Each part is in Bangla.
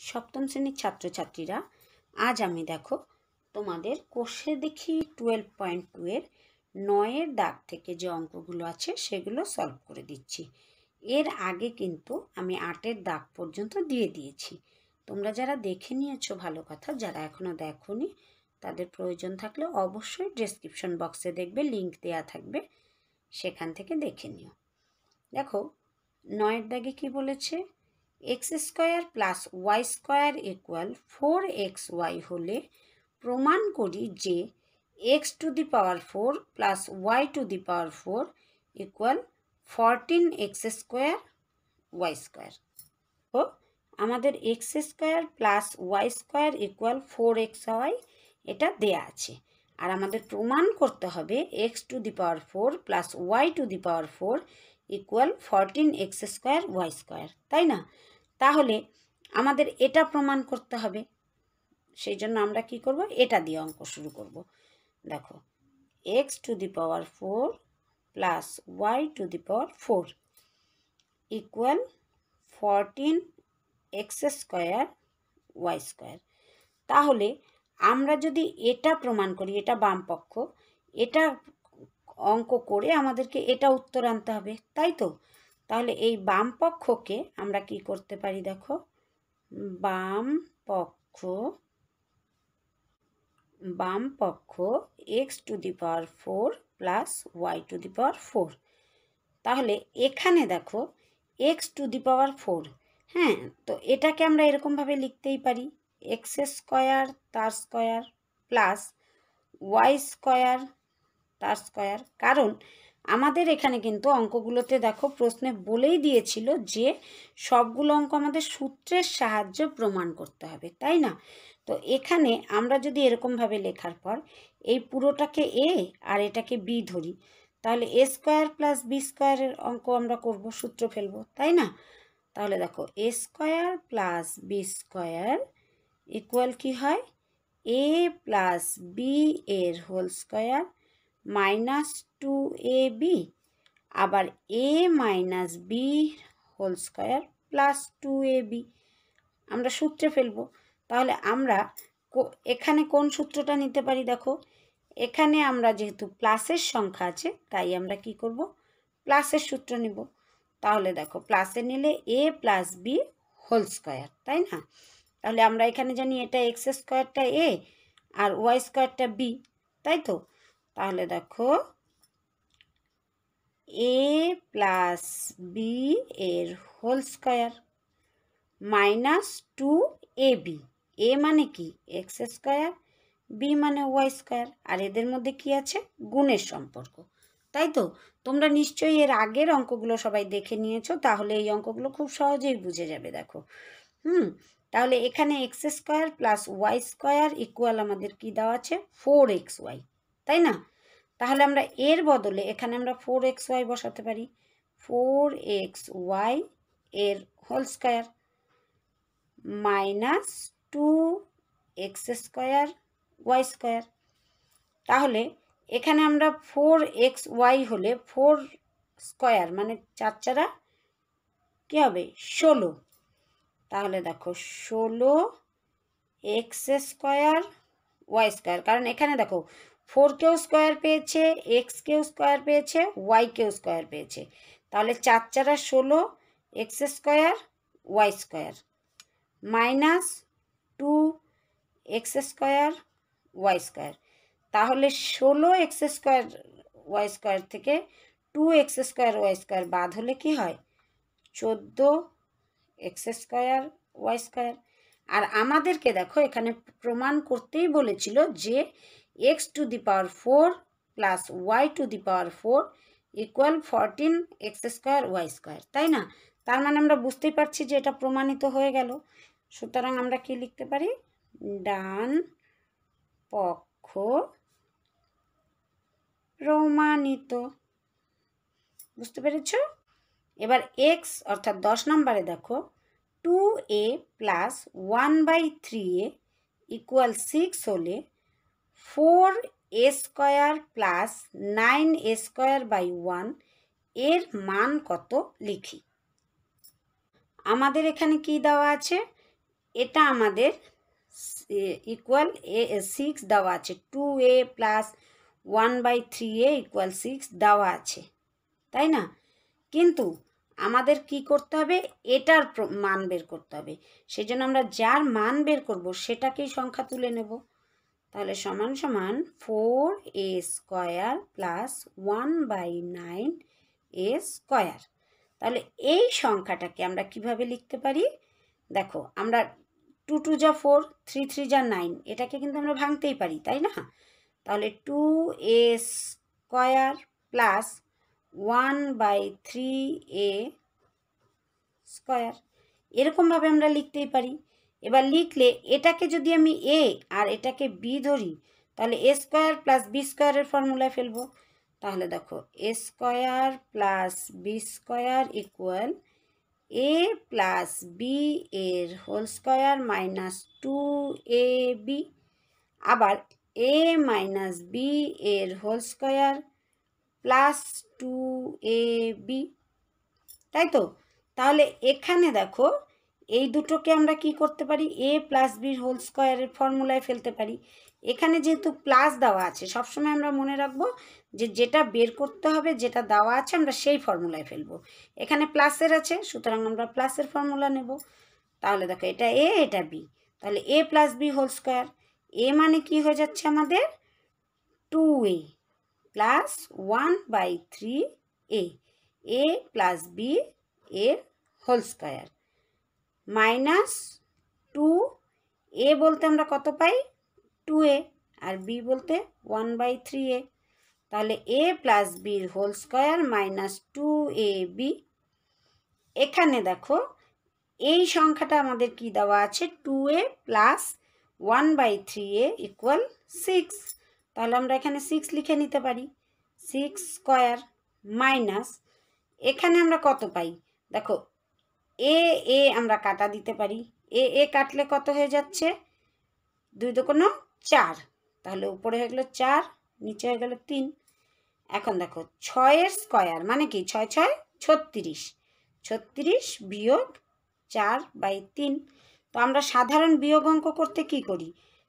সপ্তম শ্রেণীর ছাত্রছাত্রীরা, আজ আমি দেখো তোমাদের কোষে দেখি 12.2 এর 9 দাগ থেকে যে অঙ্কগুলো আছে সেগুলো সলভ করে দিচ্ছি। এর আগে কিন্তু আমি 8 দাগ পর্যন্ত দিয়ে দিয়েছি। তোমরা যারা দেখে নিয়েছো ভালো কথা, যারা এখনো দেখোনি তাদের প্রয়োজন থাকলে অবশ্যই ডেসক্রিপশন বক্সে দেখবে, লিংক দেওয়া থাকবে, সেখান থেকে দেখে নিও। দেখো 9 দাগে কি বলেছে, x² + y² = 4xy হলে প্রমাণ করি যে x⁴ + y⁴ = 14x² y²। তো আমাদের x² + y² = 4xy এটা দেয়া আছে, আর আমাদের প্রমাণ করতে হবে x⁴ + y⁴ = 14x² y², তাই না? তাহলে আমাদের এটা প্রমাণ করতে হবে, সেই জন্য আমরা কি করব, এটা দিয়ে অঙ্ক শুরু করব। দেখো x⁴ + y⁴ = 14x² y²। তাহলে আমরা যদি এটা প্রমাণ করি, এটা বাম পক্ষ, এটা অঙ্ক করে আমাদেরকে এটা উত্তর আনতে হবে, তাই তো? তাহলে এই বাম পক্ষকে আমরা কি করতে পারি, দেখো বাম পক্ষ x⁴ + y⁴। তাহলে এখানে দেখো x⁴, হ্যাঁ, তো এটাকে আমরা এরকমভাবে লিখতেই পারি x² তার স্কয়ার প্লাস y² তার স্কয়ার। কারণ আমাদের এখানে কিন্তু অঙ্কগুলোতে দেখো প্রশ্নে বলেই দিয়েছিল যে সবগুলো অঙ্ক আমাদের সূত্রের সাহায্যে প্রমাণ করতে হবে, তাই না? তো এখানে আমরা যদি এরকমভাবে লেখার পর এই পুরোটাকে a আর এটাকে b ধরি, তাহলে a² + b² এর অঙ্ক আমরা করব, সূত্র ফেলবো, তাই না? তাহলে দেখো a² + b² = কি হয়, a + b এর হোল স্কয়ার -2ab, আবার a - b whole square +2ab আমরা সূত্রে ফেলবো। তাহলে আমরা এখানে কোন সূত্রটা নিতে পারি, দেখো এখানে আমরা যেহেতু প্লাসের সংখ্যা আছে তাই আমরা কি করব, প্লাসের সূত্র নিব। তাহলে দেখো প্লাসে নিলে a + b হোল স্কয়ার, তাই না? তাহলে আমরা এখানে জানি এটা x² a R y² b, তাই তো? তাহলে দেখো a + b এর হোল স্কয়ার -2ab, a মানে কি x², b মানে y², আর এদের মধ্যে কি আছে, গুণের সম্পর্ক, তাই তো? তোমরা নিশ্চয়ই এর আগের অঙ্কগুলো সবাই দেখে নিয়েছো, তাহলে এই অঙ্কগুলো খুব সহজেই বুঝে যাবে। দেখো তাহলে এখানে x² + y² = আমাদের কি দেওয়া আছে, 4xy, তাই না? তাহলে আমরা এর বদলে এখানে আমরা 4xy বসাতে পারি, 4xy এর হোল স্কয়ার -2x² y²। তাহলে এখানে আমরা 4xy হলে 4 স্কয়ার মানে 4 4 কি হবে, 16। তাহলে দেখো 16x² y², কারণ এখানে দেখো 4 কেও স্কয়ার পেয়েছে, x কেও স্কয়ার পেয়েছে, y কেও স্কয়ার পেয়েছে, তাহলে 4 4 16 x² y² -2x² y²। তাহলে 16x² y² থেকে 2x² y² বাদ হলে কি হয়, 14x² y²। আর আমাদেরকে দেখো এখানে প্রমাণ করতেই বলেছিল যে x⁴ + y⁴ = 14x² y², তাই না? তার মানে আমরা বুঝতেই পারছি যে এটা প্রমাণিত হয়ে গেল। সুতরাং আমরা কি লিখতে পারি, ডান পক্ষ প্রমাণিত। বুঝতে পেরেছ? এবার x অর্থাৎ 10 নম্বরে দেখো 2a + 1/3a = 6 হলে 4a² + 9a² / 1 এর মান কত লিখি। আমাদের এখানে কি দেওয়া আছে, এটা আমাদের ইকুয়াল এ 6 দেওয়া আছে, 2a প্লাস 1/3a ইকুয়াল 6 দেওয়া আছে, তাই না? কিন্তু আমাদের কি করতে হবে, এটার মান বের করতে হবে। সেজন্য আমরা যার মান বের করব সেটাকেই সংখ্যা তুলে নেব। তাহলে সমান সমান 4a square plus 1/9a square. তাহলে এই সংখ্যাটাকে আমরা কিভাবে লিখতে পারি? দেখো, আমরা 2 2 যা 4, 3 3 যা 9, এটাকে কিন্তু আমরা ভাঙতেই পারি, তাই না? তাহলে 2a square plus 1/3a square, এরকমভাবে আমরা লিখতেই পারি। এবার লিখলে এটাকে যদি আমি a আর এটাকে b ধরি, তাহলে a স্কোয়ার প্লাস b স্কোয়ারের ফর্মুলায় ফেলবো। তাহলে দেখো, a square plus b square equal a plus b এর হোল স্কোয়ার মাইনাস 2ab, আবার a মাইনাস b এর হোল স্কোয়ার প্লাস 2ab, তাই তো? তাহলে এখানে দেখো, এই দুটোকে আমরা কি করতে পারি, a প্লাস বির হোল স্কোয়ারের ফর্মুলায় ফেলতে পারি। এখানে যেহেতু প্লাস দেওয়া আছে, সবসময় আমরা মনে রাখবো যে যেটা বের করতে হবে, যেটা দেওয়া আছে আমরা সেই ফর্মুলায় ফেলবো। এখানে প্লাসের আছে, সুতরাং আমরা প্লাসের ফর্মুলা নেব। তাহলে দেখো, এটা a, এটা b, তাহলে a plus B whole square, a মানে কি হয়ে যাচ্ছে আমাদের 2a plus 1/3a, a plus B এর হোল স্কোয়ার মাইনাস 2a বলতে আমরা কত পাই, 2a, আর b বলতে 1/3a। তাহলে a প্লাস বির হোল স্কোয়ার মাইনাস 2ab। এখানে দেখো, এই সংখ্যাটা আমাদের কি দেওয়া আছে, 2a প্লাস 1/3a ইকুয়াল 6। তাহলে আমরা এখানে 6 লিখে নিতে পারি, 6 স্কোয়ার মাইনাস, এখানে আমরা কত পাই, দেখো এ এ আমরা কাটা দিতে পারি, এ এ কাটলে কত হয়ে যাচ্ছে, 2 দুগুণ 4, তাহলে উপরে হয়ে গেল 4, নিচে হয়ে গেল 3। এখন দেখো, 6 স্কোয়ার মানে কি, 6 6 36, 36 বিয়োগ 4/3। তো আমরা সাধারণ বিয়োগ অঙ্ক করতে কি করি,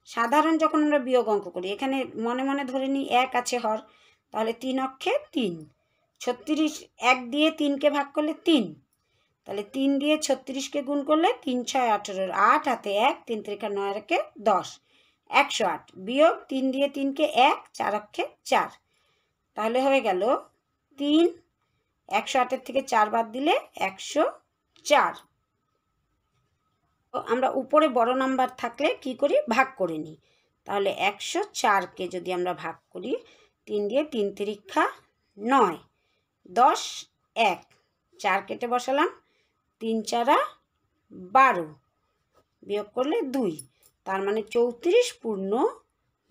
সাধারণ যখন আমরা বিয়োগ অঙ্ক করি, এখানে মনে মনে ধরে নিই 1 আছে হর, তাহলে 3 অক্ষে 3, 36 1 দিয়ে 3কে ভাগ করলে 3, তাহলে 3 দিয়ে 36কে গুণ করলে 3 6 18, 8 হাতে 1, 3 3 9 রেখে 10, 108 বিয়োগ 3 দিয়ে 3কে 1, 4 অক্ষে 4, তাহলে হয়ে গেল 3, 108-এর থেকে 4 বাদ দিলে 104। আমরা উপরে বড় নাম্বার থাকলে কি করি, ভাগ করে নিই। তাহলে 104কে যদি আমরা ভাগ করি, 3 দিয়ে 3 তিরিক্ষা 9, 10 1, 4 কেটে বসালাম, 3 4 12, বিয়োগ করলে 2, তার মানে 34 পূর্ণ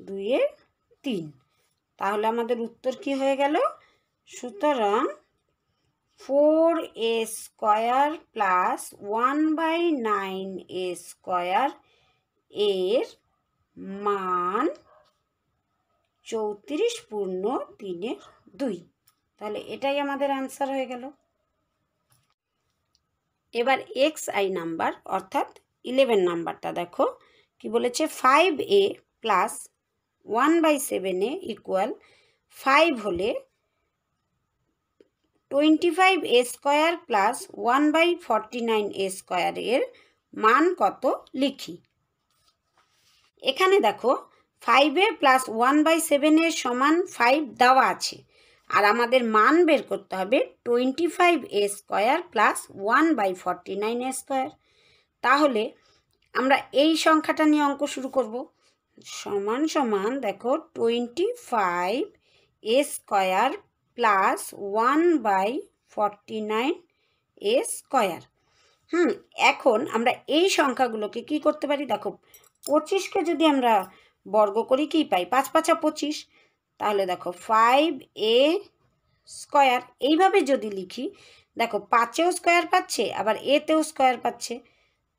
2/3। তাহলে আমাদের উত্তর কি হয়ে গেল, সুতরাং 4a square plus 1/9a square এর মান 34 পূর্ণ 3/2। তাহলে এটাই আমাদের আনসার হয়ে গেল। এবার xi নাম্বার অর্থাৎ 11 নাম্বারটা দেখো কি বলেছে, 5a প্লাস 1/7a ইকুয়াল 5 হলে 25a square plus 1/49a square এর মান কত লিখি। এখানে দেখো, 5a প্লাস 1/7a সমান 5 দেওয়া আছে, আর আমাদের মান বের করতে হবে 25a square plus 1/49a square. তাহলে আমরা এই সংখ্যাটা নিয়ে অঙ্ক শুরু করব। সমান সমান দেখো, 25a square plus 1/49a square. এখন আমরা এই সংখ্যাগুলোকে কি করতে পারি, দেখো 25কে যদি আমরা বর্গ করি কি পাই, 5 5 25, তাহলে দেখো 5a স্কোয়ার। এইভাবে যদি লিখি, দেখো 5এও স্কোয়ার পাচ্ছে, আবার এতেও স্কোয়ার পাচ্ছে,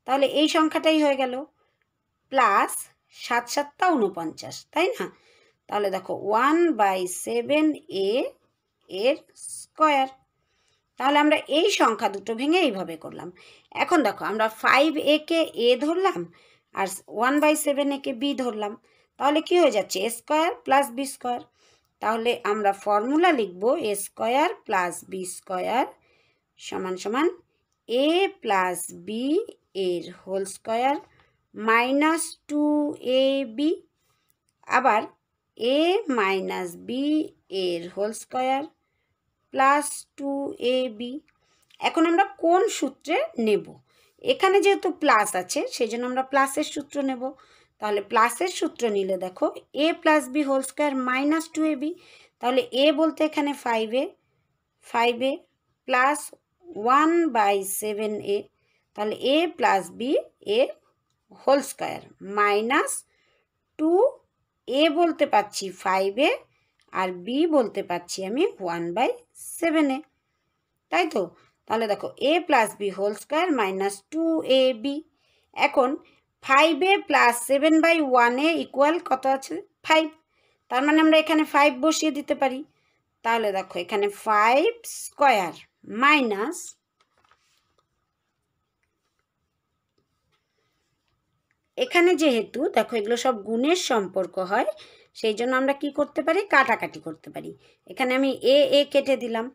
তাহলে এই সংখ্যাটাই হয়ে গেল প্লাস 7 7 49, তাই না? তাহলে দেখো 1/7a এর স্কোয়ার। তাহলে আমরা এই সংখ্যা দুটো ভেঙে এইভাবে করলাম। এখন দেখো আমরা 5a কে a ধরলাম আর 1/7a কে b ধরলাম, তাহলে কি হয়ে যাচ্ছে a square plus b square. তাহলে আমরা ফর্মুলা লিখব a square plus b square সমান সমান a প্লাস b এর হোল স্কয়ার মাইনাস 2ab, আবার a মাইনাস b এর হোল স্কয়ার প্লাস 2ab। এখন আমরা কোন সূত্রে নেব? এখানে যেহেতু প্লাস আছে সেই জন্য আমরা প্লাসের সূত্র নেব। তাহলে প্লাসের সূত্র নিলে দেখো a plus b whole square minus 2ab, তাহলে a বলতে এখানে 5a প্লাস 1/7a, তাহলে a প্লাস b এর হোল স্কয়ার মাইনাস 2a বলতে পাচ্ছি 5a আর b বলতে পাচ্ছি আমি 1/7a, তাই তো? তাহলে দেখো a plus b whole square minus 2ab। এখন 5a প্লাস 7/1a ইকুয়াল কত আছে? 5। তার মানে আমরা এখানে 5 বসিয়ে দিতে পারি। তাহলে দেখো এখানে 5 স্কয়ার মাইনাস এখানে যেহেতু দেখো এগুলো সব গুণের সম্পর্ক হয় সেই জন্য আমরা কি করতে পারি? কাটাকাটি করতে পারি। এখানে আমি এ কেটে দিলাম,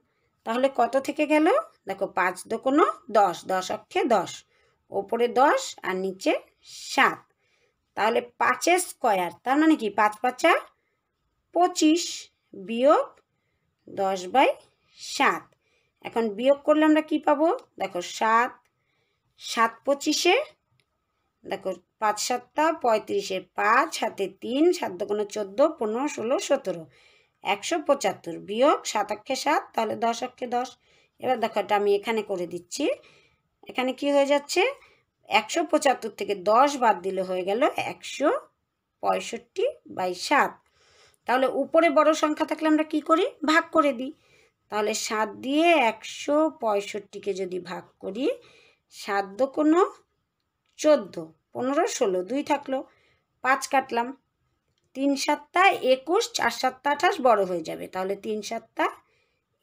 তাহলে কত থেকে গেল? দেখো 5 দুগুণ 10, 10 অক্ষে 10, ওপরে 10 আর নিচে 7, তাহলে 5 স্কয়ার তার মানে কি 5 5 25 বিয়োগ 10/7। এখন বিয়োগ করলে আমরা কি পাবো? দেখো 7 7 25, দেখো 5 7 35, 5 হাতে 3, 7 দুগুণ 14, 15 16 17, 175 বিয়োগ 7 অক্ষে 7, তাহলে 10 অক্ষে 10। এবার দেখো এটা আমি এখানে করে দিচ্ছি। এখানে কি হয়ে যাচ্ছে? 175 থেকে 10 বাদ দিলে হয়ে গেল 165/7। তাহলে উপরে বড় সংখ্যা থাকলে আমরা কি করি? ভাগ করে দিই। তাহলে 7 দিয়ে 165কে যদি ভাগ করি, 7 দুগুণ 14, 15 16, 2 থাকলো, 5 কাটলাম, 3 7 21, 4 7 28 বড় হয়ে যাবে, তাহলে 3 7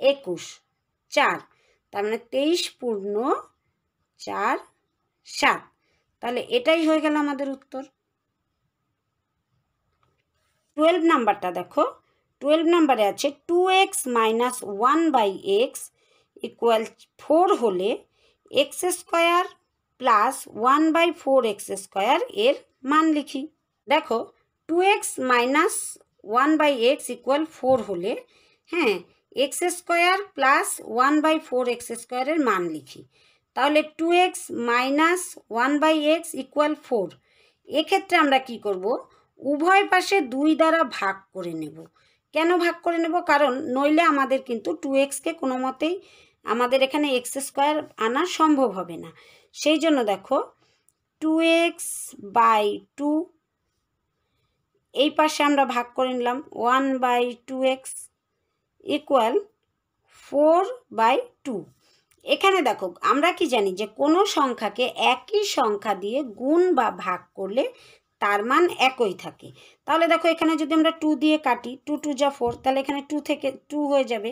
21, 4, তার মানে 23 পূর্ণ 4 7। তাহলে এটাই হয়ে গেল আমাদের উত্তর। 12 নাম্বারটা দেখো, 12 নাম্বারে আছে 2x মাইনাস 1/x ইকুয়াল 4 হলে x square plus 1/4x square এর মান লিখি। দেখো 2x মাইনাস 1/x ইকুয়াল 4 হলে হ্যাঁ এক্স স্কোয়ার প্লাস 1/4x স্কোয়ারের মান লিখি। তাহলে 2x মাইনাস 1/x ইকুয়াল 4, এক্ষেত্রে আমরা কি করব? উভয় পাশে 2 দ্বারা ভাগ করে নেব। কেন ভাগ করে নেব? কারণ নইলে আমাদের কিন্তু 2xকে কোনো মতেই আমাদের এখানে এক্স স্কোয়ার আনা সম্ভব হবে না। সেই জন্য দেখো 2x/2, এই পাশে আমরা ভাগ করে নিলাম 1/2x ইকুয়াল 4/2। এখানে দেখো আমরা কি জানি যে কোনো সংখ্যাকে একই সংখ্যা দিয়ে গুণ বা ভাগ করলে তার মান একই থাকে। তাহলে দেখো এখানে যদি আমরা 2 দিয়ে কাটি, 2 2 যা 4, তাহলে এখানে 2 থেকে 2 হয়ে যাবে,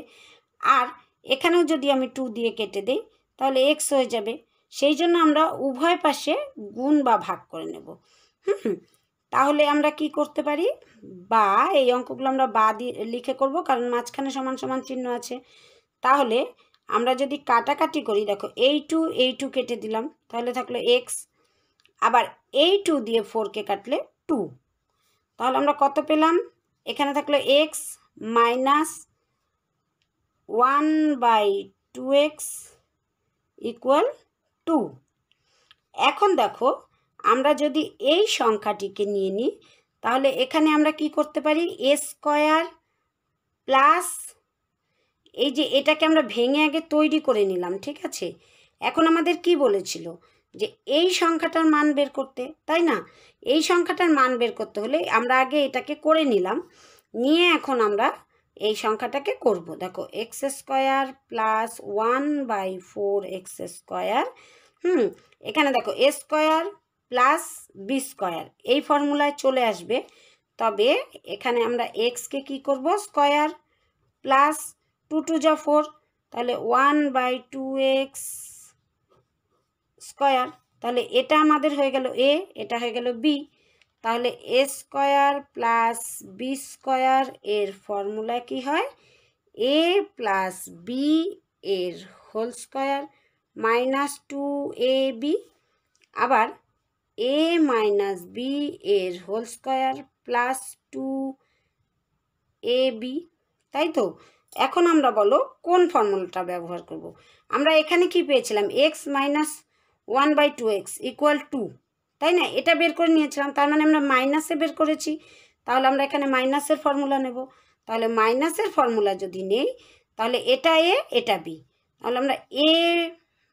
আর এখানেও যদি আমি 2 দিয়ে কেটে দিই তাহলে x হয়ে যাবে। সেই জন্য আমরা উভয় পাশে গুণ বা ভাগ করে নেব। তাহলে আমরা কি করতে পারি? বা এই অঙ্কগুলো আমরা বা দিয়ে লিখে করব, কারণ মাঝখানে সমান সমান চিহ্ন আছে। তাহলে আমরা যদি কাটাকাটি করি, দেখো এই 2 কেটে দিলাম, তাহলে থাকলো x, আবার এই 2 দিয়ে 4কে কাটলে 2, তাহলে আমরা কত পেলাম? এখানে থাকলো x মাইনাস 1/2x ইকুয়াল 2। এখন দেখো আমরা যদি এই সংখ্যাটিকে নিয়ে নিই তাহলে এখানে আমরা কি করতে পারি? a স্কয়ার প্লাস এই যে এটাকে আমরা ভেঙে আগে তৈরি করে নিলাম, ঠিক আছে? এখন আমাদের কি বলেছিল? যে এই সংখ্যাটার মান বের করতে, তাই না? এই সংখ্যাটার মান বের করতে হলে আমরা আগে এটাকে করে নিলাম, নিয়ে এখন আমরা এই সংখ্যাটাকে করব। দেখো x square plus 1/4x square, এখানে দেখো a square plus B square এই ফর্মুলায় চলে আসবে। তবে এখানে আমরা এক্সকে কি করব? স্কয়ার প্লাস 2 2 যা 4, তাহলে 1/2x স্কয়ার। তাহলে এটা আমাদের হয়ে গেল a, এটা হয়ে গেল b। তাহলে a square plus b square এর ফর্মুলা কি হয়? a প্লাস b এর হোল স্কয়ার মাইনাস 2ab, আবার a মাইনাস b এর হোল স্কয়ার প্লাস 2ab, তাই তো? এখন আমরা বলো কোন ফর্মুলাটা ব্যবহার করব। আমরা এখানে কি পেয়েছিলাম? x মাইনাস 1/2x ইকুয়াল 2, তাই না? এটা বের করে নিয়েছিলাম, তার মানে আমরা মাইনাসে বের করেছি। তাহলে আমরা এখানে মাইনাসের ফর্মুলা নেব। তাহলে মাইনাসের ফর্মুলা যদি নেই, তাহলে এটা a, এটা b। তাহলে আমরা a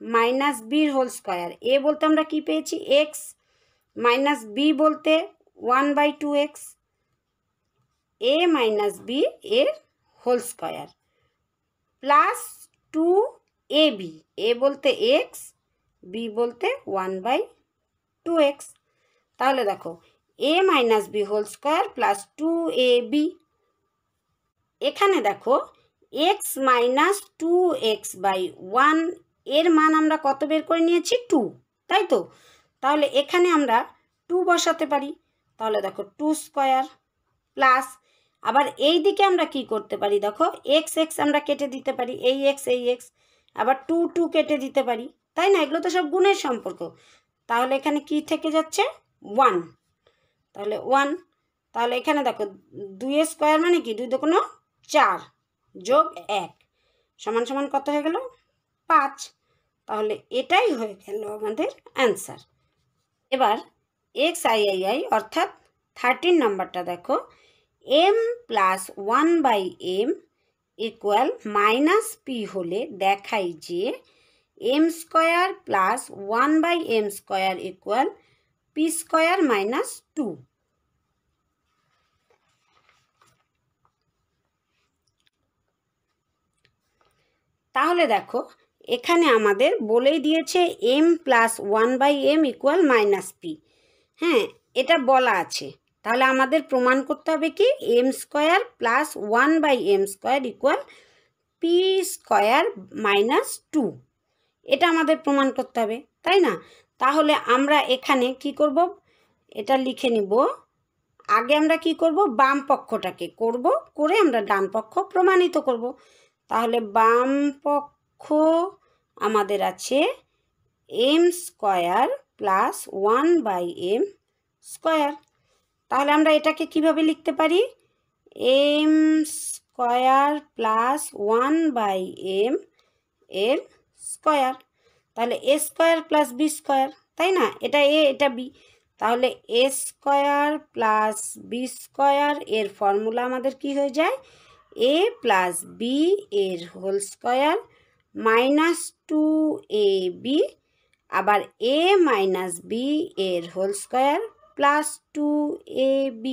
মাইনাস বির হোল স্কয়ার, a বলতে আমরা কি পেয়েছি? x, মাইনাস b বলতে 1/2x, a মাইনাস b এর whole square plus 2ab, a বলতে x, b বলতে 1/2x। তাহলে দেখো a minus b whole square plus 2ab। এখানে দেখো x মাইনাস 2x/1 এর মান আমরা কত বের করে নিয়েছি? 2, তাই তো? তাহলে এখানে আমরা 2 বসাতে পারি। তাহলে দেখো 2 স্কয়ার প্লাস, আবার এই দিকে আমরা কি করতে পারি? দেখো এক্স এক্স আমরা কেটে দিতে পারি, এই এক্স, আবার 2 কেটে দিতে পারি, তাই না? এগুলো তো সব গুণের সম্পর্ক। তাহলে এখানে কি থেকে যাচ্ছে? 1। তাহলে 1। তাহলে এখানে দেখো 2 স্কয়ার মানে কি? 2 দুগুণ 4 যোগ 1 সমান সমান কত হয়ে গেল? 5। তাহলে এটাই হয়ে গেল আমাদের অ্যান্সার। এবার xii অর্থাৎ 13 নাম্বারটা দেখো, m plus 1/m equal minus P হলে দেখাই যে m square plus 1/m square equal P square minus 2। তাহলে দেখো এখানে আমাদের বলেই দিয়েছে m plus 1/m equal minus P. হ্যাঁ, এটা বলা আছে। তাহলে আমাদের প্রমাণ করতে হবে কি? m square plus 1/m square equal P square minus 2। এটা আমাদের প্রমাণ করতে হবে, তাই না? তাহলে আমরা এখানে কি করব? এটা লিখে নিব। আগে আমরা কি করব? বাম পক্ষটাকে করব, করে আমরা ডান পক্ষ প্রমাণিত করব। তাহলে বাম পক্ষ আমাদের আছে m square plus 1/m square. তাহলে আমরা এটাকে কিভাবে লিখতে পারি? m স্কয়ার প্লাস 1/m এর স্কয়ার। তাহলে a square plus b square, তাই না? এটা a, এটা b। তাহলে a square plus b square এর ফর্মুলা আমাদের কি হয়ে যায়? a প্লাস b এর হোল স্কয়ার মাইনাস 2ab, আবার a মাইনাস b এর হোল স্কয়ার প্লাস 2ab।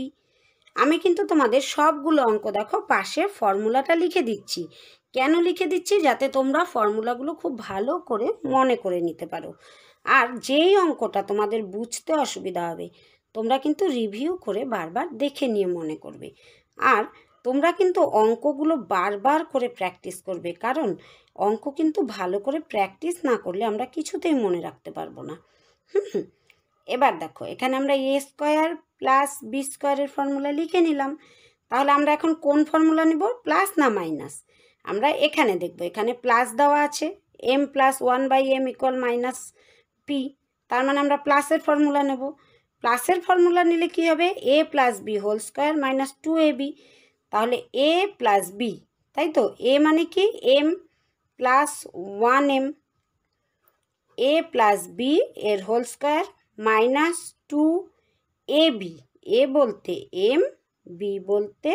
আমি কিন্তু তোমাদের সবগুলো অঙ্ক দেখো পাশে ফর্মুলাটা লিখে দিচ্ছি। কেন লিখে দিচ্ছি? যাতে তোমরা ফর্মুলাগুলো খুব ভালো করে মনে করে নিতে পারো। আর যেই অঙ্কটা তোমাদের বুঝতে অসুবিধা হবে, তোমরা কিন্তু রিভিউ করে বারবার দেখে নিয়ে মনে করবে। আর তোমরা কিন্তু অঙ্কগুলো বারবার করে প্র্যাকটিস করবে, কারণ অঙ্ক কিন্তু ভালো করে প্র্যাকটিস না করলে আমরা কিছুতেই মনে রাখতে পারবো না। এবার দেখো এখানে আমরা এ স্কয়ার প্লাস বি স্কয়ারের ফর্মুলা লিখে নিলাম। তাহলে আমরা এখন কোন ফর্মুলা নেব? প্লাস না মাইনাস? আমরা এখানে দেখব, এখানে প্লাস দেওয়া আছে, m plus 1/m equal minus P. তার মানে আমরা প্লাসের ফর্মুলা নেব। প্লাসের ফর্মুলা নিলে কি হবে? a plus B whole square minus 2ab। তাহলে a প্লাস বি, তাই তো? a মানে কি? m plus 1m, a plus B এর whole square minus 2ab, a বলতে m, b বলতে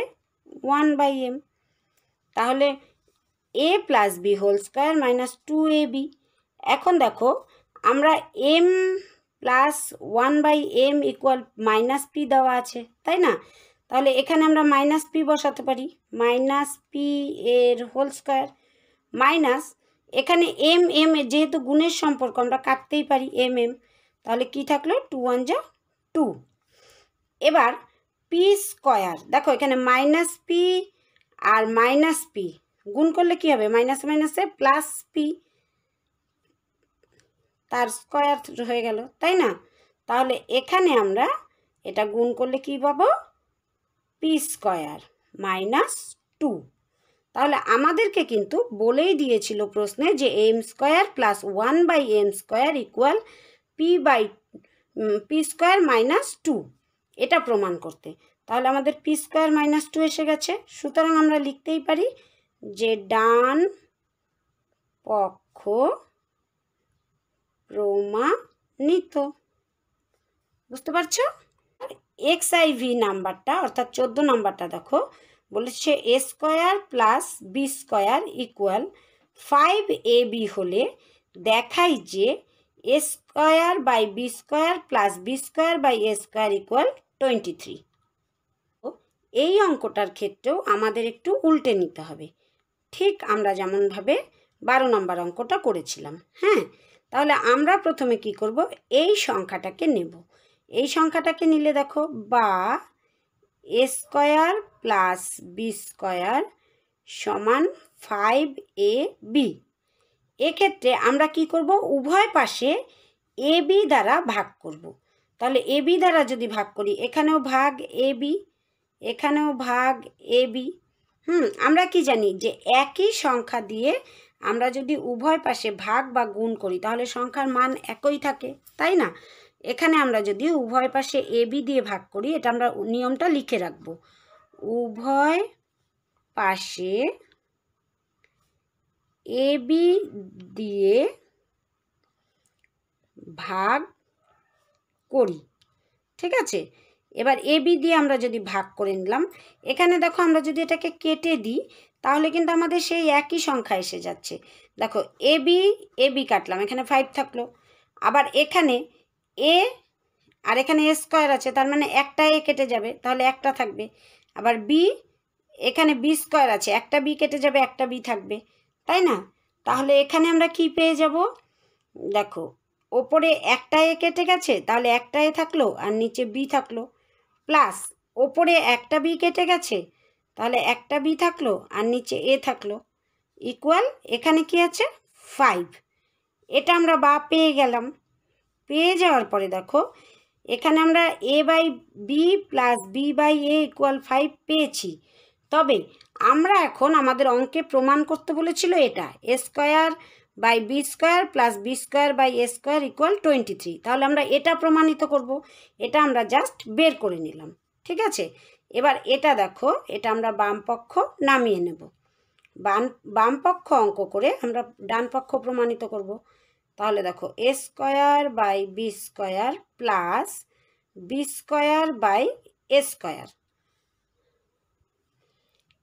1/m। তাহলে a plus B whole square minus 2ab। এখন দেখো আমরা m plus 1/m equal minus P দেওয়া আছে, তাই না? তাহলে এখানে আমরা মাইনাস পি বসাতে পারি, মাইনাস পি এর হোল স্কয়ার মাইনাস, এখানে m m যেহেতু গুণের সম্পর্ক আমরা কাটতেই পারি m m। তাহলে কি থাকলো? 2 1 যা 2। এবার পি স্কয়ার, দেখো এখানে minus P R minus P, গুণ করলে কি হবে, মাইনাস মাইনাসে প্লাস পি, তার স্কয়ার হয়ে গেল, তাই না? তাহলে এখানে আমরা এটা গুণ করলে কি পাবো, পি স্কয়ার মাইনাস 2। তাহলে আমাদেরকে কিন্তু বলেই দিয়েছিল প্রশ্নে যে M square plus 1/m square equal P square minus 2, এটা প্রমাণ করতে। তাহলে আমাদের পি স্কয়ার মাইনাস 2 এসে গেছে। সুতরাং আমরা লিখতেই পারি যে ডান পক্ষ প্রমাণিত। বুঝতে পারছো? XIV নাম্বারটা অর্থাৎ 14 নাম্বারটা দেখো, বলেছে A square plus B square equal 5ab হলে দেখাই যে A square by B square plus B square by A square equal 23। এই অঙ্কটার ক্ষেত্রেও আমাদের একটু উল্টে নিতে হবে, ঠিক আমরা যেমনভাবে 12 নম্বর অঙ্কটা করেছিলাম। হ্যাঁ, তাহলে আমরা প্রথমে কি করব, এই সংখ্যাটাকে নেব। এই সংখ্যাটাকে নিলে দেখো, বা এ স্কয়ার প্লাস বি স্কয়ার সমান 5ab। এক্ষেত্রে আমরা কি করব, উভয় পাশে ab দ্বারা ভাগ করব। তাহলে ab দ্বারা যদি ভাগ করি, এখানেও ভাগ ab, এখানেও ভাগ ab। আমরা কি জানি যে একই সংখ্যা দিয়ে আমরা যদি উভয় পাশে ভাগ বা গুণ করি তাহলে সংখ্যার মান একই থাকে, তাই না? এখানে আমরা যদি উভয় পাশে ab দিয়ে ভাগ করি, এটা আমরা নিয়মটা লিখে রাখব, উভয় পাশে ab দিয়ে ভাগ করি। ঠিক আছে, এবার ab দিয়ে আমরা যদি ভাগ করে নিলাম, এখানে দেখো আমরা যদি এটাকে কেটে দিই তাহলে কিন্তু আমাদের সেই একই সংখ্যা এসে যাচ্ছে। দেখো ab কাটলাম, এখানে 5 থাকলো, আবার এখানে a আর এখানে a স্কয়ার আছে, তার মানে একটা a কেটে যাবে, তাহলে একটা থাকবে। আবার b, এখানে b স্কয়ার আছে, একটা b কেটে যাবে, একটা b থাকবে, তাই না? তাহলে এখানে আমরা কি পেয়ে যাব, দেখো ওপরে একটা এ কেটে গেছে, তাহলে একটা এ থাকলো আর নিচে বি থাকলো, প্লাস ওপরে একটা বি কেটে গেছে, তাহলে একটা বি থাকলো আর নিচে এ থাকলো, ইকুয়াল এখানে কি আছে 5। এটা আমরা বা পেয়ে গেলাম। পেয়ে যাওয়ার পরে দেখো এখানে আমরা A by B plus B by A equal 5 পেয়েছি। তবে আমরা এখন আমাদের অঙ্কে প্রমাণ করতে বলেছিল এটা A square by B square plus B square by A square equal 23। তাহলে আমরা এটা প্রমাণিত করব, এটা আমরা জাস্ট বের করে নিলাম। ঠিক আছে, এবার এটা দেখো, এটা আমরা বাম পক্ষ নামিয়ে নেব, বাম পক্ষ অঙ্ক করে আমরা ডান পক্ষ প্রমাণিত করব। তাহলে দেখো A square by B square plus B square by A square,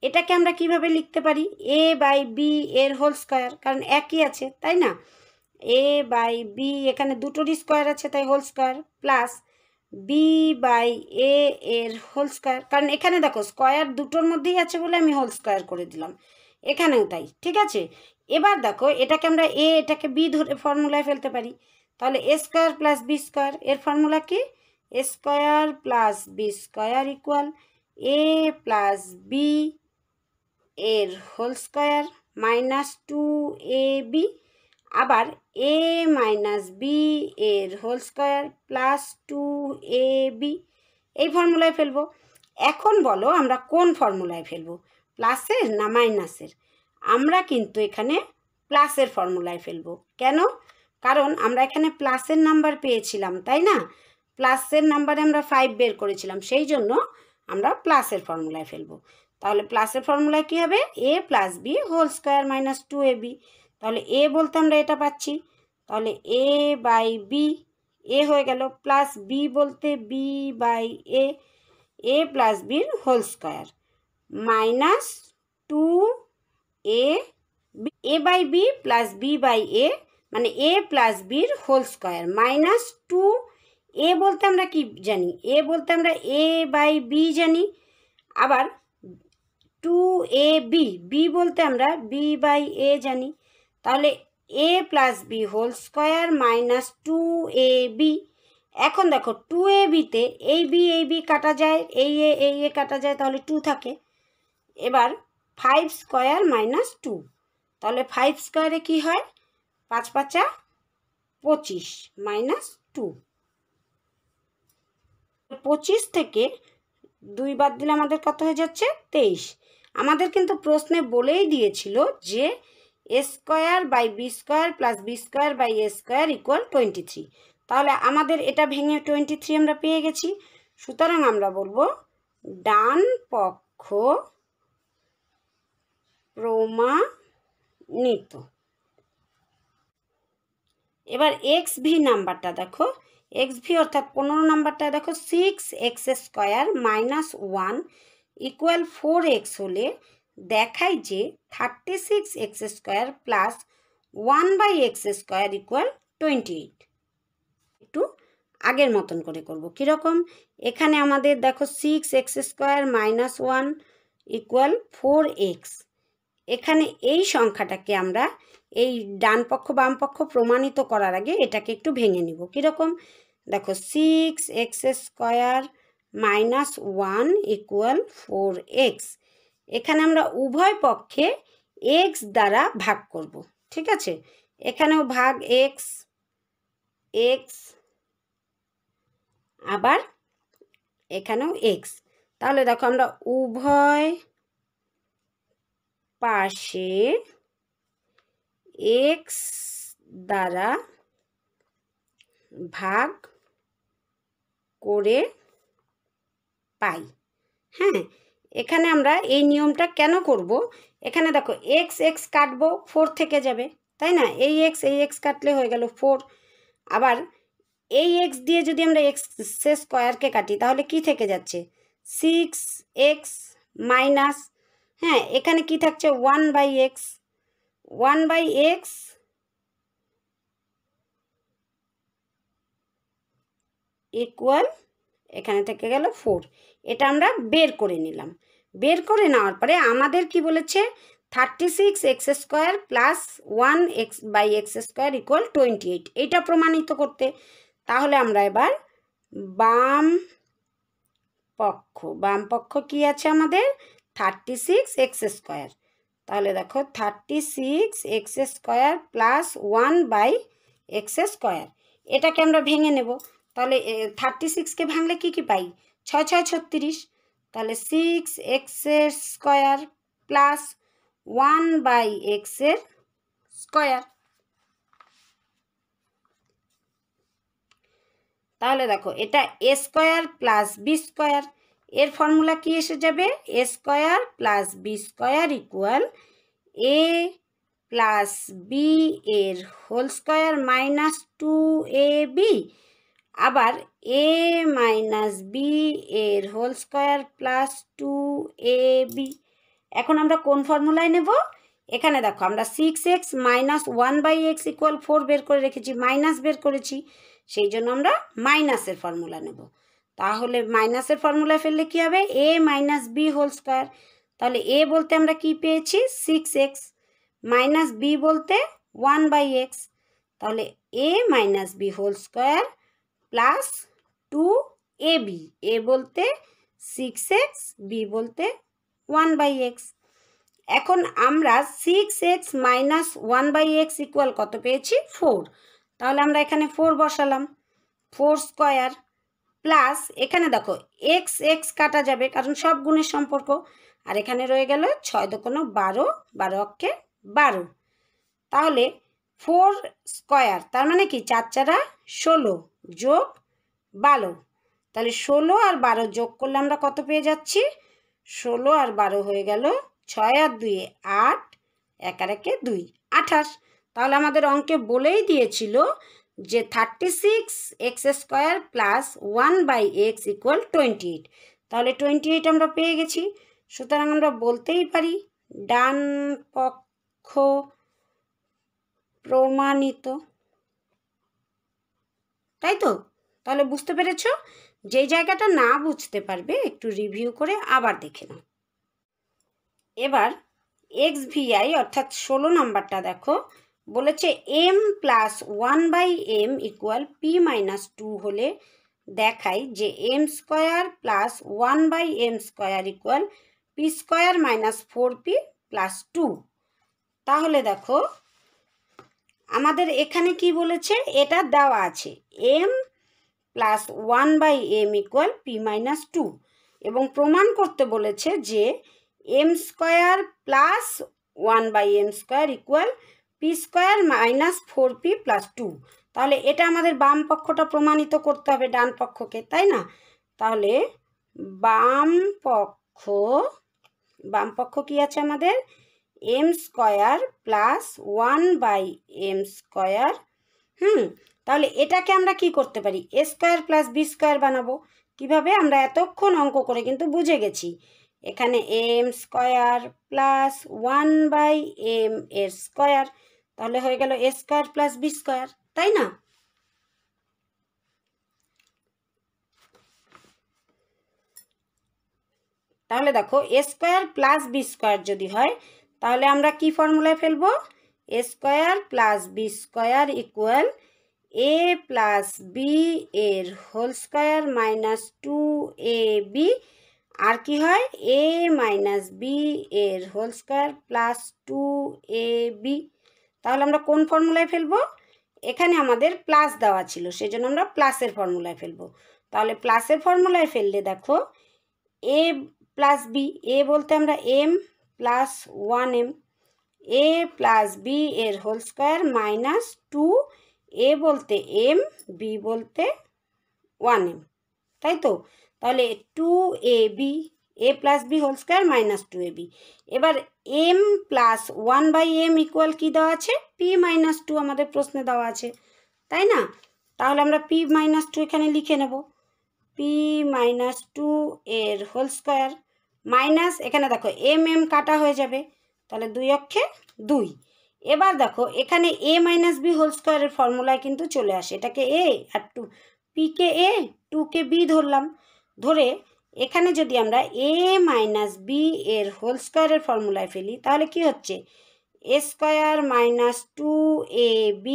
এটাকে আমরা কিভাবে লিখতে পারি, এ বাই বি এর হোল স্কয়ার, কারণ একই আছে, তাই না? এ বাই বি, এখানে দুটোরই স্কয়ার আছে তাই whole square, plus B by A এর হোল স্কয়ার, কারণ এখানে দেখো স্কয়ার দুটোর মধ্যেই আছে বলে আমি হোল স্কয়ার করে দিলাম, এখানেও তাই। ঠিক আছে, এবার দেখো এটাকে আমরা এটাকে বি ধরে ফর্মুলায় ফেলতে পারি। তাহলে A square plus B square, এর ফর্মুলা কি, A square plus B square equal A plus B এর হোল স্কয়ার মাইনাস 2ab, আবার এ মাইনাস বি এর হোল স্কয়ার প্লাস 2ab, এই ফর্মুলায় ফেলবো। এখন বলো আমরা কোন ফর্মুলায় ফেলবো, প্লাসের না মাইনাসের? আমরা কিন্তু এখানে প্লাসের ফর্মুলায় ফেলবো। কেন? কারণ আমরা এখানে প্লাসের নাম্বার পেয়েছিলাম, তাই না? প্লাসের নাম্বারে আমরা 5 বের করেছিলাম, সেই জন্য আমরা প্লাসের ফর্মুলায় ফেলবো। তাহলে প্লাসের ফর্মুলায় কী হবে, A plus B whole square minus 2ab। তাহলে এ বলতে আমরা এটা পাচ্ছি, তাহলে এ বাই বি, এ হয়ে গেল, প্লাস বি বলতে বি বাই এ প্লাস বির whole square minus 2a B, A by B plus B by A মানে এ প্লাস বির হোল স্কয়ার মাইনাস 2, এ বলতে আমরা কি জানি, এ বলতে আমরা এ বাই বি জানি, আবার 2ab, বি বলতে আমরা বি বাই এ জানি। তাহলে A plus B whole square minus 2ab। এখন দেখো 2abতে এই বি কাটা যায়, এই এ কাটা যায়, তাহলে 2 থাকে। এবার 5 স্কোয়ার মাইনাস 2, তাহলে 5 স্কোয়ারে কি হয় 5 5 25 মাইনাস 2, 25 থেকে 2 বাদ দিলে আমাদের কত হয়ে যাচ্ছে 23। আমাদের কিন্তু প্রশ্নে বলেই দিয়েছিল যে A square by B square plus B square by A square equal 23। তাহলে আমাদের এটা ভেঙে 23 আমরা পেয়ে গেছি। সুতরাং আমরা বলবো ডান পক্ষ প্রমাণিত। এবার এক্স ভি নাম্বারটা দেখো, এক্স ভি অর্থাৎ 15 নাম্বারটা দেখো 6x square minus 1 equal 4x হলে দেখাই যে 36x square plus 1/x square equal 28। একটু আগের মতন করে করব কীরকম, এখানে আমাদের দেখো 6x square minus 1 equal 4x, এখানে এই সংখ্যাটাকে আমরা এই ডান পক্ষ বাম পক্ষ প্রমাণিত করার আগে এটাকে একটু ভেঙে নিব কীরকম, দেখো 6x square minus 1 equal 4x, এখানে আমরা উভয় পক্ষে x দ্বারা ভাগ করব, ঠিক আছে, এখানেও ভাগ x, x আবার এখানেও x, তাহলে দেখো আমরা উভয় পাশে x দ্বারা ভাগ করে পাই। হ্যাঁ, এখানে আমরা এই নিয়মটা কেন করব, এখানে দেখো x x কাটবো 4 থেকে যাবে, তাই না, এই x কাটলে হয়ে গেল 4, আবার এই x দিয়ে যদি আমরা x স্কোয়ারকে কাটি তাহলে কি থেকে যাচ্ছে 6x মাইনাস, হ্যাঁ এখানে কি থাকছে 1/x, 1/x ইকুয়াল এখানে থেকে গেল 4, এটা আমরা বের করে নিলাম। বের করে নেওয়ার পরে আমাদের কি বলেছে 36x square plus 1/x square equal 28, এইটা প্রমাণিত করতে। তাহলে আমরা এবার বাম পক্ষ কি আছে আমাদের 36x স্কোয়ার, তাহলে দেখো 36x square plus 1/x square, এটাকে আমরা ভেঙে নেব। তাহলে 36কে ভাঙলে কি কি পাই 6 6 36, তাহলে 6x square plus 1/x square, তাহলে দেখো এটা A square plus B square, এর ফর্মুলা কি এসে যাবে A square plus B square equal A plus B এর হোল স্কোয়ার মাইনাস 2ab, আবার এ মাইনাস বি এর হোল স্কোয়ার প্লাস 2ab। এখন আমরা কোন ফর্মুলায় নেব, এখানে দেখো আমরা 6x মাইনাস 1/x ইকুয়াল 4 বের করে রেখেছি, মাইনাস বের করেছি, সেই জন্য আমরা মাইনাসের ফর্মুলা নেব। তাহলে মাইনাসের ফর্মুলা ফেললে কি হবে এ মাইনাস বি হোল স্কোয়ার, তাহলে এ বলতে আমরা কি পেয়েছি 6x, মাইনাস বি বলতে 1/x, তাহলে A minus B whole square plus 2ab, A বলতে 6x, বি বলতে 1/x। এখন আমরা 6x মাইনাস 1/x ইকুয়াল কত পেয়েছি 4, তাহলে আমরা এখানে 4 বসালাম, 4 স্কোয়ার প্লাস এখানে দেখো x x কাটা যাবে কারণ সব গুণের সম্পর্ক, আর এখানে রয়ে গেল 6 দোকানো 12, 12 অক্ষে 12, তাহলে 4 স্কোয়ার তার মানে কি 4 4 16 যোগ 12, তাহলে 16 আর 12 যোগ করলে আমরা কত পেয়ে যাচ্ছি 16 আর 12 হয়ে গেল 6 আর 2 8, 1 আর 1 2 28। তাহলে আমাদের অঙ্কে বলেই দিয়েছিল যে 36x square plus 1/x equal 28, তাহলে 28 আমরা পেয়ে গেছি। সুতরাং আমরা বলতেই পারি ডান পক্ষ প্রমাণিত, তাই তো। তাহলে বুঝতে পেরেছো, যেই জায়গাটা না বুঝতে পারবে একটু রিভিউ করে আবার দেখে নাও। এবার XVI অর্থাৎ 16 নাম্বারটা দেখো, বলেছে m plus 1/m equal p minus 2 হলে দেখাই যে m square plus 1/m square equal p P square minus 4p plus 2। তাহলে দেখো আমাদের এখানে কি বলেছে, এটা দেওয়া আছে m plus 1/m equal p minus 2, এবং প্রমাণ করতে বলেছে যে m square plus 1/m square equal P square minus 4p plus 2। তাহলে এটা আমাদের বাম পক্ষটা প্রমাণিত করতে হবে ডান পক্ষকে, তাই না? তাহলে বাম পক্ষ কি আছে আমাদের, m square plus 1/m square. তাহলে এটাকে আমরা কি করতে পারি, a square plus B square বানাবো। কিভাবে, আমরা এতক্ষণ অঙ্ক করে কিন্তু বুঝে গেছি। এখানে m স্কোয়ার প্লাস 1/m এর স্কোয়ার, তাহলে হয়ে গেল a square plus B square, তাই না? তাহলে দেখো a square plus B square যদি হয় তাহলে আমরা কি ফর্মুলায় ফেলবো, a square plus B square equal a plus B এর হোল স্কোয়ার মাইনাস 2ab, আর কি হয় a মাইনাস বি এর হোল স্কোয়ার প্লাস 2ab। তাহলে আমরা কোন ফর্মুলায় ফেলবো, এখানে আমাদের প্লাস দেওয়া ছিল সেজন্য আমরা প্লাসের ফর্মুলায় ফেলবো। তাহলে প্লাসের ফর্মুলায় ফেললে দেখো a প্লাস বি, এ বলতে আমরা m plus 1m, a plus B এর হোল স্কোয়ার মাইনাস 2, a বলতে m, b বলতে 1m, তাই তো? তাহলে 2ab, a plus B whole square minus 2ab। এবার m প্লাস 1/m ইকুয়াল কি দেওয়া আছে, p মাইনাস 2 আমাদের প্রশ্নে দেওয়া আছে, তাই না? তাহলে আমরা p মাইনাস 2 এখানে লিখে নেব, p মাইনাস 2 এর হোল স্কোয়ার মাইনাস, এখানে দেখো m কাটা হয়ে যাবে, তাহলে 2 অক্ষে 2। এবার দেখো এখানে a minus B whole square ফর্মুলায় কিন্তু চলে আসে, এটাকে a R 2, p K a 2 K b ধরলাম। ধরে এখানে যদি আমরা a মাইনাস বি এর হোল স্কোয়ারের ফর্মুলায় ফেলি তাহলে কি হচ্ছে, a square minus 2ab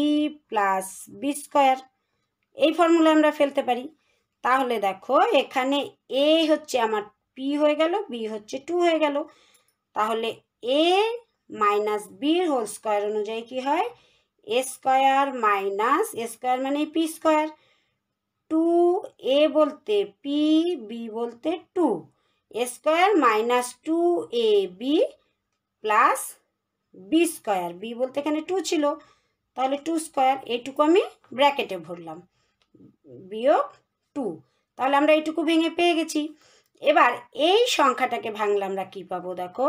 plus B square, এই ফর্মুলায় আমরা ফেলতে পারি। তাহলে দেখো এখানে a হচ্ছে আমার p হয়ে গেল, b হচ্ছে 2 হয়ে গেল। তাহলে a মাইনাস বির হোল স্কোয়ার অনুযায়ী কি হয়, a square minus, a square মানে p স্কোয়ার, 2a বলতে p, b বলতে 2, a square minus 2ab plus B square, B বলতে এখানে 2 ছিল, তাহলে 2 স্কোয়ার, এইটুকু আমি ব্র্যাকেটে ভরলাম, বিয়োগ 2। তাহলে আমরা এইটুকু ভেঙে পেয়ে গেছি। এবার এই সংখ্যাটাকে ভাঙলে আমরা কি পাবো, দেখো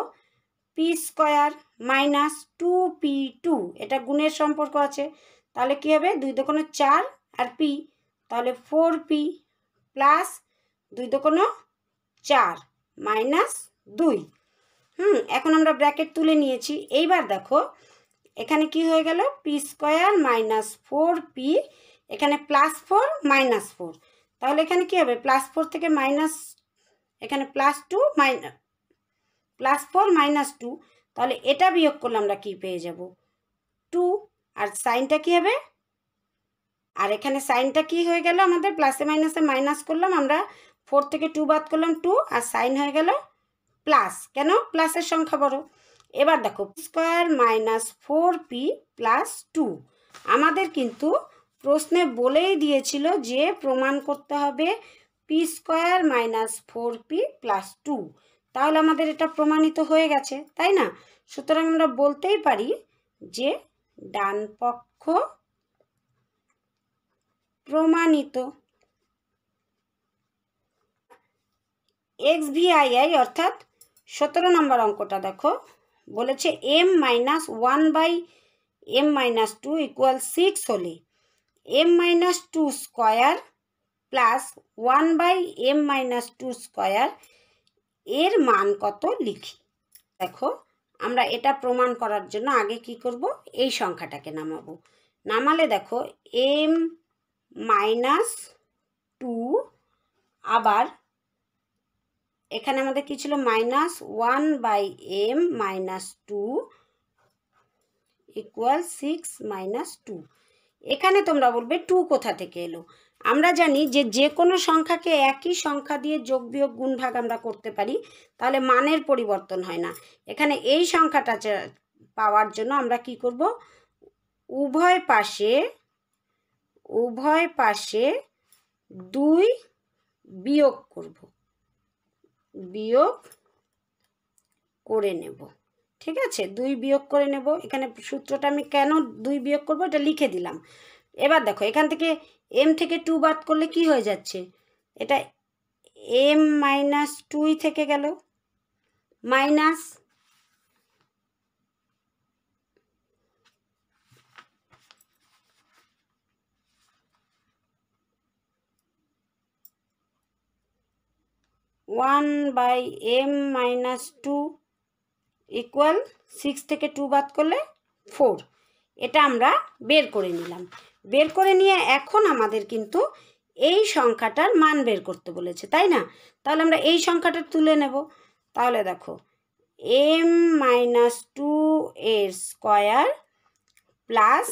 পি স্কোয়ার মাইনাস 2p2, এটা গুণের সম্পর্ক আছে, তাহলে কি হবে 2 দুগুণে 4 আর p, তাহলে 4p প্লাস 2 দুগুণে 4 মাইনাস 2। এখন আমরা ব্র্যাকেট তুলে নিয়েছি। এইবার দেখো এখানে কি হয়ে গেল, পি স্কোয়ার মাইনাস 4p, এখানে প্লাস 4 মাইনাস 4, তাহলে এখানে কি হবে প্লাস 4 থেকে মাইনাস, এখানে প্লাস 2 মাইনাস প্লাস 4 মাইনাস 2, তাহলে এটা বিয়োগ করলে আমরা কি পেয়ে যাব 2, আর সাইনটা কি হবে, আর এখানে সাইনটা কি হয়ে গেল আমাদের, প্লাসে মাইনাসে মাইনাস করলাম আমরা, 4 থেকে 2 বাদ করলাম 2, আর সাইন হয়ে গেল প্লাস, কেন প্লাসের সংখ্যা বড়। এবার দেখো স্কোয়ার মাইনাস 4p প্লাস 2, আমাদের কিন্তু প্রশ্নে বলেই দিয়েছিল যে প্রমাণ করতে হবে P square minus 4p plus 2, তাহলে আমাদের এটা প্রমাণিত হয়ে গেছে, তাই না? সুতরাং আমরা বলতেই পারি যে ডান পক্ষ প্রমাণিত। XVII অর্থাৎ 17 নম্বর অঙ্কটা দেখো, বলেছে m minus 1/m minus 2 equal 6 হলে m minus 2 square plus 1/m minus 2 square এর মান কত লিখি। দেখো আমরা এটা প্রমাণ করার জন্য আগে কি করব, এই সংখ্যাটাকে নামাবো, নামালে দেখো m মাইনাস 2, আবার এখানে আমাদের কি ছিল minus 1/m minus 2 equal 6 minus 2, এখানে তোমরা বলবে 2 কোথা থেকে এলো, আমরা জানি যে যে কোনো সংখ্যাকে একই সংখ্যা দিয়ে যোগ বিয়োগ গুণ ভাগ আমরা করতে পারি, তাহলে মানের পরিবর্তন হয় না। এখানে এই সংখ্যাটা পাওয়ার জন্য আমরা কি করব, উভয় পাশে 2 বিয়োগ করব, বিয়োগ করে নেব। ঠিক আছে, 2 বিয়োগ করে নেব। এখানে সূত্রটা আমি কেন 2 বিয়োগ করব এটা লিখে দিলাম। এবার দেখো এখান থেকে m থেকে 2 বাদ করলে কি হয়ে যাচ্ছে, এটা m - 2 থেকে গেল, মাইনাস 1/m-2 ইকুয়াল 6 থেকে 2 বাদ করলে 4। এটা আমরা বের করে নিলাম। বের করে নিয়ে এখন আমাদের কিন্তু এই সংখ্যাটার মান বের করতে বলেছে, তাই না? তাহলে আমরা এই সংখ্যাটা তুলে নেব। তাহলে দেখো m-2 এর স্কয়ার প্লাস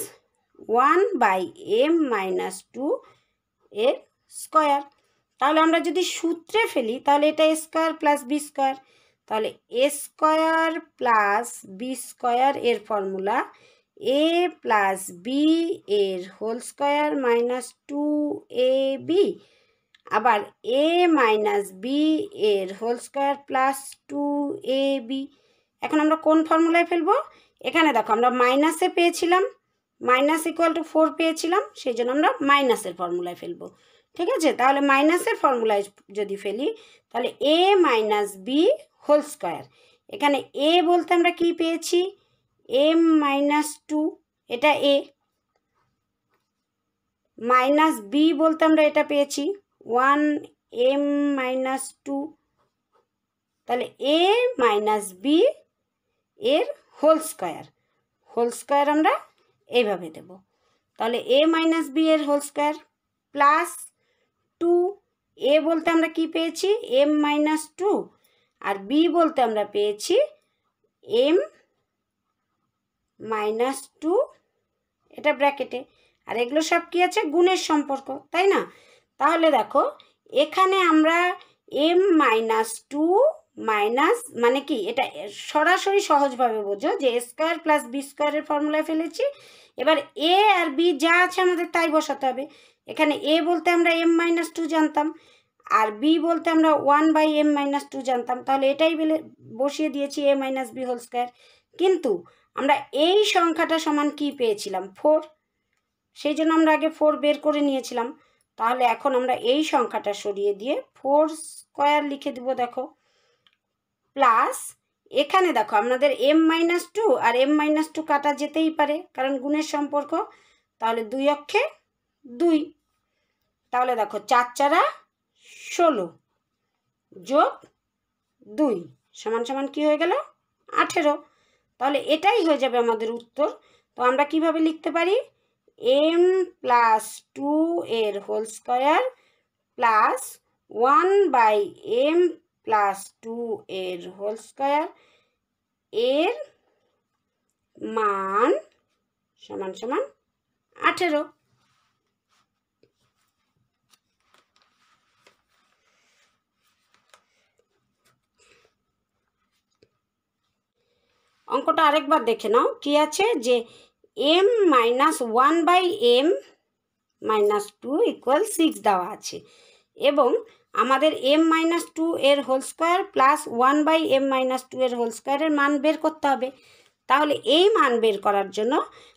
1/m-2 এর স্কয়ার। তাহলে আমরা যদি সূত্রে ফেলি তাহলে এটা a square plus b square. তাহলে a square plus b square এর ফর্মুলা a প্লাস b এর হোল স্কয়ার মাইনাস 2ab, আবার a মাইনাস b এর হোল স্কয়ার প্লাস 2ab। এখন আমরা কোন ফর্মুলায় ফেলবো? এখানে দেখো আমরা মাইনাসে পেয়েছিলাম, মাইনাস ইকুয়াল টু 4 পেয়েছিলাম, সেই জন্য আমরা মাইনাসের ফর্মুলায় ফেলবো। ঠিক আছে, তাহলে মাইনাসের ফর্মুলায় যদি ফেলি তাহলে a minus B whole square. এখানে a বলতে আমরা কি পেয়েছি, m-2, এটা a, মাইনাস b বলতে আমরা এটা পেয়েছি 1m-2, তাহলে a মাইনাস b এর হোল স্কয়ার আমরা এইভাবে দেব। তাহলে a মাইনাস b এর হোল স্কয়ার প্লাস 2, a বলতে আমরা কি পেয়েছি m-2, আর b বলতে আমরা পেয়েছি m-2, এটা ব্র্যাকেটে। আর এগুলো সব কি আছে, গুণের সম্পর্ক, তাই না? তাহলে দেখো এখানে আমরা m-2 মাইনাস মানে কি, এটা সরাসরি সহজভাবে বোঝো যে a স্কয়ার প্লাস b স্কয়ারের ফর্মুলায় ফেলেছি। এবার a আর b যা আছে আমাদের তাই বসাতে হবে। এখানে a বলতে আমরা m-2 জানতাম, আর b বলতে আমরা 1/m-2 জানতাম, তাহলে এটাই বসিয়ে দিয়েছি a minus b whole square. কিন্তু আমরা এই সংখ্যাটা সমান কি পেয়েছিলাম, 4, সেই জন্য আমরা আগে 4 বের করে নিয়েছিলাম। তাহলে এখন আমরা এই সংখ্যাটা সরিয়ে দিয়ে 4 স্কয়ার লিখে দিব, দেখো, প্লাস এখানে দেখো আমাদের m-2 আর m-2 কাটা যেতেই পারে কারণ গুণের সম্পর্ক, তাহলে 2 অক্ষে 2, তাহলে দেখো 4 × 16 যোগ 2 সমান সমান কি হয়ে গেল, 18। তাহলে এটাই হয়ে যাবে আমাদের উত্তর। তো আমরা কিভাবে লিখতে পারি, m+2 এর হোল স্কয়ার প্লাস 1/m+2 এর হোল স্কয়ার এর মান সমান সমান 18। অঙ্কটা আরেকবার দেখে নাও কি আছে, যে m-1/m-2 ইকুয়াল 6 দেওয়া আছে এবং আমাদের m-2 এর হোল স্কয়ার প্লাস 1/m-2 এর হোল স্কয়ারের মান বের করতে হবে। তাহলে এই মান বের করার জন্য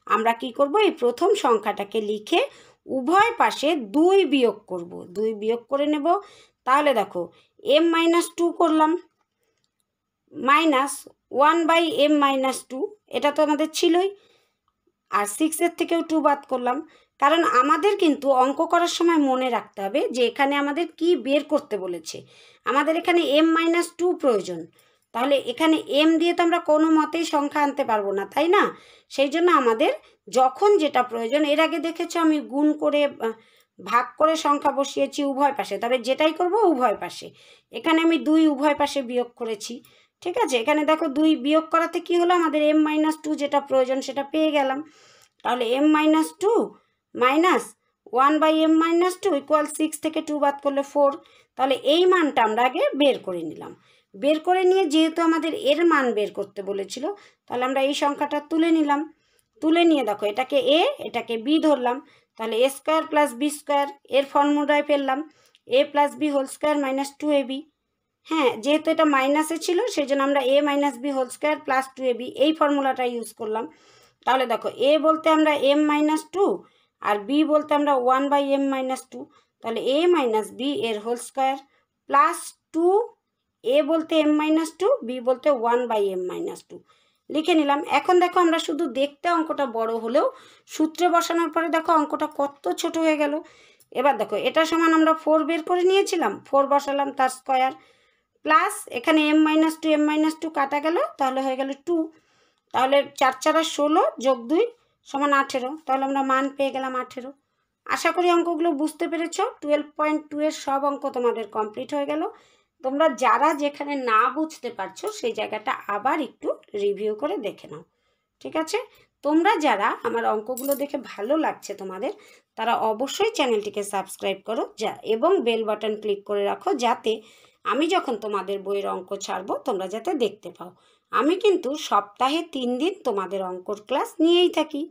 আমরা কি করব, এই প্রথম সংখ্যাটাকে লিখে উভয় পাশে 2 বিয়োগ করব, 2 বিয়োগ করে নেব। তাহলে দেখো m-2 করলাম মাইনাস 1/m-2, এটা তো আমাদের ছিলই, আর 6 এর থেকেও 2 বাদ করলাম, কারণ আমাদের কিন্তু অঙ্ক করার সময় মনে রাখতে হবে যে এখানে আমাদের কি বের করতে বলেছে। আমাদের এখানে m-2 প্রয়োজন, তাহলে এখানে m দিয়ে তো আমরা কোনো মতেই সংখ্যা আনতে পারবো না, তাই না? সেই জন্য আমাদের যখন যেটা প্রয়োজন, এর আগে দেখেছো আমি গুণ করে ভাগ করে সংখ্যা বসিয়েছি উভয় পাশে, তবে যেটাই করব উভয় পাশে। এখানে আমি 2 উভয় পাশে বিয়োগ করেছি। ঠিক আছে, এখানে দেখো 2 বিয়োগ করাতে কি হলো, আমাদের m-2 যেটা প্রয়োজন সেটা পেয়ে গেলাম। তাহলে m-2 মাইনাস 1/m-2 ইকুয়াল 6 থেকে 2 বাদ করলে 4। তাহলে এই মানটা আমরা আগে বের করে নিলাম। বের করে নিয়ে যেহেতু আমাদের এর মান বের করতে বলেছিল, তাহলে আমরা এই সংখ্যাটা তুলে নিলাম। তুলে নিয়ে দেখো এটাকে এ এটাকে বি ধরলাম। তাহলে A square plus B square এর ফর্মুলায় ফেললাম A plus B whole square minus 2ab। হ্যাঁ, যেহেতু এটা মাইনাসে ছিল সেই জন্য আমরা A minus B whole square plus 2ab এই ফর্মুলাটা ইউজ করলাম। তাহলে দেখো এ বলতে আমরা m-2 আর বি বলতে আমরা 1/m-2। তাহলে এ মাইনাস বি এর হোল স্কোয়ার প্লাস 2, এ বলতে m-2, বি বলতে 1/m-2 লিখে নিলাম। এখন দেখো আমরা শুধু দেখতে অঙ্কটা বড় হলেও সূত্রে বসানোর পরে দেখো অঙ্কটা কত ছোট হয়ে গেল। এবার দেখো এটা সমান আমরা 4 বের করে নিয়েছিলাম, 4 বসালাম তার স্কোয়ার প্লাস এখানে m-2 কাটা গেল, তাহলে হয়ে গেল 2। তাহলে 4 × 16 + 2 = 18। তাহলে আমরা মান পেয়ে গেলাম 18। আশা করি অঙ্কগুলো বুঝতে পেরেছ। 12.2 এর সব অঙ্ক তোমাদের কমপ্লিট হয়ে গেল। তোমরা যারা যেখানে না বুঝতে পারছো সেই জায়গাটা আবার একটু রিভিউ করে দেখে নাও, ঠিক আছে? তোমরা যারা আমার অঙ্কগুলো দেখে ভালো লাগছে তোমাদের, তারা অবশ্যই চ্যানেলটিকে সাবস্ক্রাইব করো এবং বেল বাটন ক্লিক করে রাখো, যাতে আমি যখন তোমাদের বইয়ের অঙ্ক ছাড়বো তোমরা যাতে দেখতে পাও। আমি কিন্তু সপ্তাহে 3 দিন তোমাদের অঙ্কর ক্লাস নিয়েই থাকি।